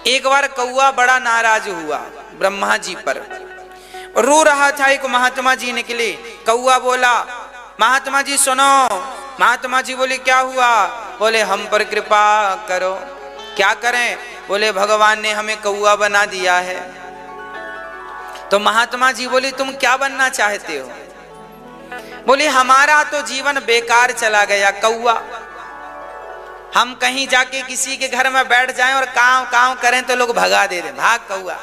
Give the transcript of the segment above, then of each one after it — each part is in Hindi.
एक बार कौआ बड़ा नाराज हुआ ब्रह्मा जी पर, रो रहा था। एक महात्मा जी निकले, कौआ बोला महात्मा जी सुनो। महात्मा जी बोले क्या हुआ? बोले हम पर कृपा करो। क्या करें? बोले भगवान ने हमें कौआ बना दिया है। तो महात्मा जी बोले तुम क्या बनना चाहते हो? बोले हमारा तो जीवन बेकार चला गया कौआ। हम कहीं जाके किसी के घर में बैठ जाएं और काव काव करें तो लोग भगा दे रहे, भाग कौआ।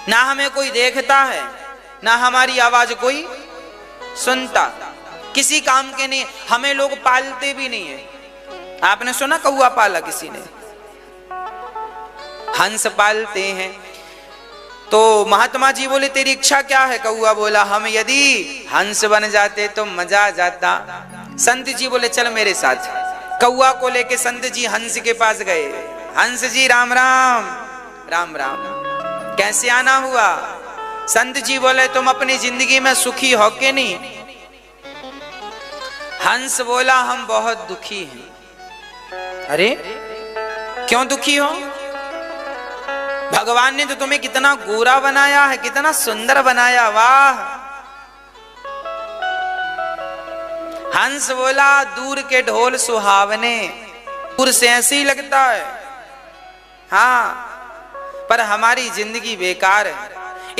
ना हमें कोई देखता है, ना हमारी आवाज कोई सुनता, किसी काम के नहीं। हमें लोग पालते भी नहीं है। आपने सुना कौआ पाला किसी ने? हंस पालते हैं। तो महात्मा जी बोले तेरी इच्छा क्या है? कौआ बोला हम यदि हंस बन जाते तो मजा आ जाता। संत जी बोले चल मेरे साथ। कौआ को लेके संत जी हंस के पास गए। हंस जी राम राम। राम राम। कैसे आना हुआ? संत जी बोले तुम अपनी जिंदगी में सुखी हो के नहीं? हंस बोला हम बहुत दुखी हैं। अरे क्यों दुखी हो? भगवान ने तो तुम्हें कितना गोरा बनाया है, कितना सुंदर बनाया, वाह। हंस बोला दूर के ढोल सुहावने, दूर से ऐसे ही लगता है, हाँ, पर हमारी जिंदगी बेकार है।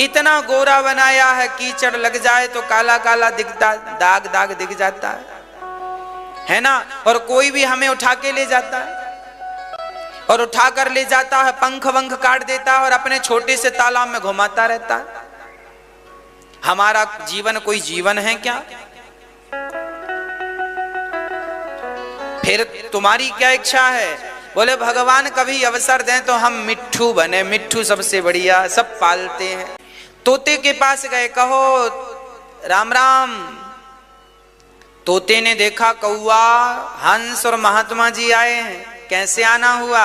इतना गोरा बनाया है, कीचड़ लग जाए तो काला काला दिखता, दाग दाग दिख जाता है ना। और कोई भी हमें उठा के ले जाता है, और उठा कर ले जाता है, पंख वंख काट देता है और अपने छोटे से तालाब में घुमाता रहता है। हमारा जीवन कोई जीवन है क्या? फिर तुम्हारी क्या इच्छा है? बोले भगवान कभी अवसर दें तो हम मिट्ठू बने। मिट्ठू सबसे बढ़िया, सब पालते हैं। तोते के पास गए, कहो राम राम। तोते ने देखा कौआ, हंस और महात्मा जी आए हैं, कैसे आना हुआ?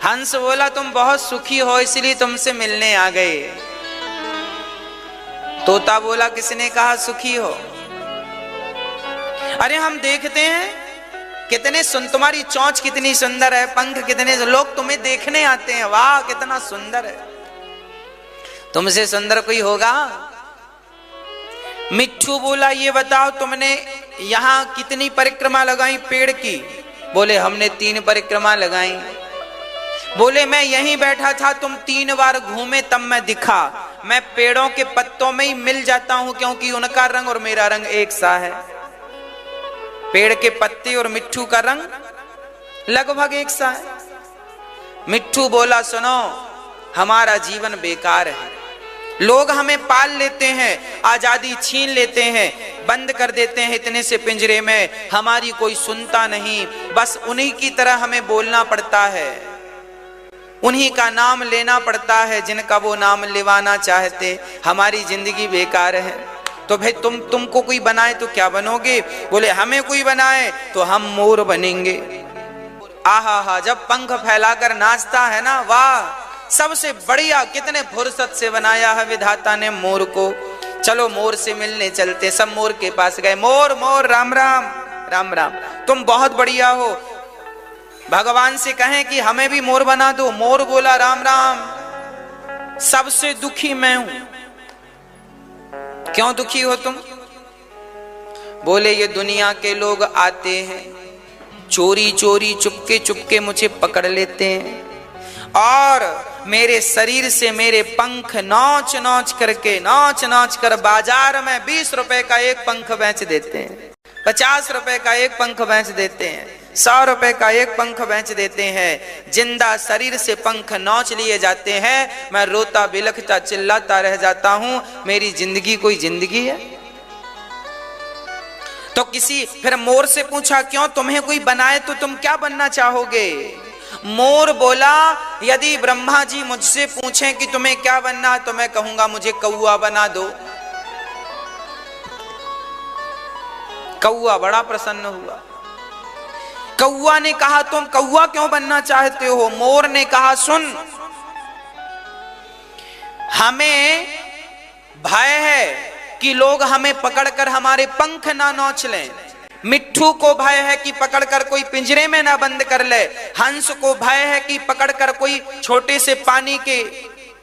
हंस बोला तुम बहुत सुखी हो इसलिए तुमसे मिलने आ गए। तोता बोला किसने कहा सुखी हो? अरे हम देखते हैं कितने तुम्हारी चोंच कितनी सुंदर है, पंख कितने, लोग तुम्हें देखने आते हैं, वाह कितना सुंदर है। तुमसे सुंदर कोई होगा? मिट्ठू बोला ये बताओ तुमने यहां कितनी परिक्रमा लगाई पेड़ की? बोले हमने 3 परिक्रमा लगाई। बोले मैं यहीं बैठा था, तुम 3 बार घूमे तब मैं दिखा। मैं पेड़ों के पत्तों में ही मिल जाता हूं क्योंकि उनका रंग और मेरा रंग एक सा है। पेड़ के पत्ते और मिट्ठू का रंग लगभग एक सा है। मिट्ठू बोला सुनो हमारा जीवन बेकार है। लोग हमें पाल लेते हैं, आजादी छीन लेते हैं, बंद कर देते हैं इतने से पिंजरे में, हमारी कोई सुनता नहीं। बस उन्हीं की तरह हमें बोलना पड़ता है, उन्हीं का नाम लेना पड़ता है जिनका वो नाम लेवाना चाहते। हमारी जिंदगी बेकार है। तो भाई तुमको कोई बनाए तो क्या बनोगे? बोले हमें कोई बनाए तो हम मोर बनेंगे। आहा हा, जब पंख फैलाकर नाचता है ना, वाह सबसे बढ़िया, कितने फुर्सत से बनाया है विधाता ने मोर को। चलो मोर से मिलने चलते। सब मोर के पास गए। मोर मोर राम राम। राम राम। तुम बहुत बढ़िया हो, भगवान से कहें कि हमें भी मोर बना दो। मोर बोला राम राम, सबसे दुखी मैं हूं। क्यों दुखी हो तुम? बोले ये दुनिया के लोग आते हैं, चोरी चोरी चुपके चुपके मुझे पकड़ लेते हैं और मेरे शरीर से मेरे पंख नोच नोच कर बाजार में 20 रुपए का एक पंख बेच देते हैं, 50 रुपए का एक पंख बेच देते हैं, 100 रुपए का एक पंख बेच देते हैं। जिंदा शरीर से पंख नोच लिए जाते हैं। मैं रोता बिलखता चिल्लाता रह जाता हूं। मेरी जिंदगी कोई जिंदगी है? तो फिर मोर से पूछा क्यों तुम्हें कोई बनाए तो तुम क्या बनना चाहोगे? मोर बोला यदि ब्रह्मा जी मुझसे पूछें कि तुम्हें क्या बनना, तो मैं कहूंगा मुझे कौआ बना दो। कौआ बड़ा प्रसन्न हुआ। कौआ ने कहा तुम कौआ क्यों बनना चाहते हो? मोर ने कहा सुन, हमें भय है कि लोग हमें पकड़कर हमारे पंख ना नोच लें, मिट्ठू को भय है कि पकड़कर कोई पिंजरे में ना बंद कर ले, हंस को भय है कि पकड़कर कोई छोटे से पानी के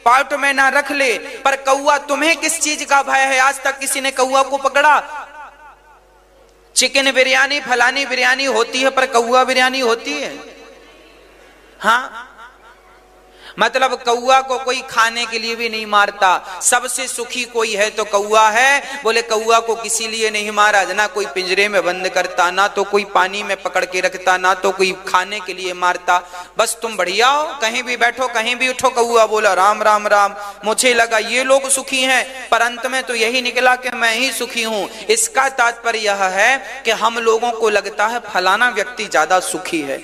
पाट में ना रख ले, पर कौआ तुम्हें किस चीज का भय है? आज तक किसी ने कौआ को पकड़ा? चिकन बिरयानी फलानी बिरयानी होती है पर कौआ बिरयानी होती है? हाँ, मतलब कौआ को कोई खाने के लिए भी नहीं मारता। सबसे सुखी कोई है तो कौआ है। बोले कौआ को किसी लिए नहीं मारा, ना कोई पिंजरे में बंद करता, ना तो कोई पानी में पकड़ के रखता, ना तो कोई खाने के लिए मारता। बस तुम बढ़िया हो, कहीं भी बैठो कहीं भी उठो। कौआ बोला राम राम राम, मुझे लगा ये लोग सुखी हैं, पर अंत में तो यही निकला कि मैं ही सुखी हूं। इसका तात्पर्य यह है कि हम लोगों को लगता है फलाना व्यक्ति ज्यादा सुखी है।